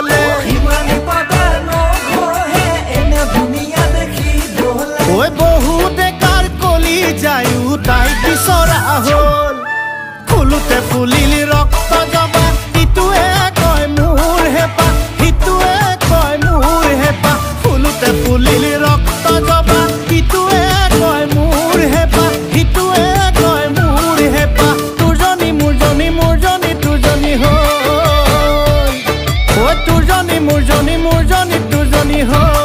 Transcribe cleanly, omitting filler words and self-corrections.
বলে ওই বহুতে কাৰ কলি যায়ও তাই বিচৰা হল ফুলুতে ফুলিল ৰক্ত জবা ইটোৱে কয় মোৰ হেপা ইটোৱে কয় মোৰ হেপা ফুলুতে ফুলিল ৰক্ত জবা ইটোৱে কয় মোৰ হেপা ইটোৱে কয় মোৰ হেপা তোৰজনী মোৰজনী মোৰজনী তোৰজনী হ'ল ঐ তোৰজনী মোৰজনী মোৰজনী তোৰজনী হ'ল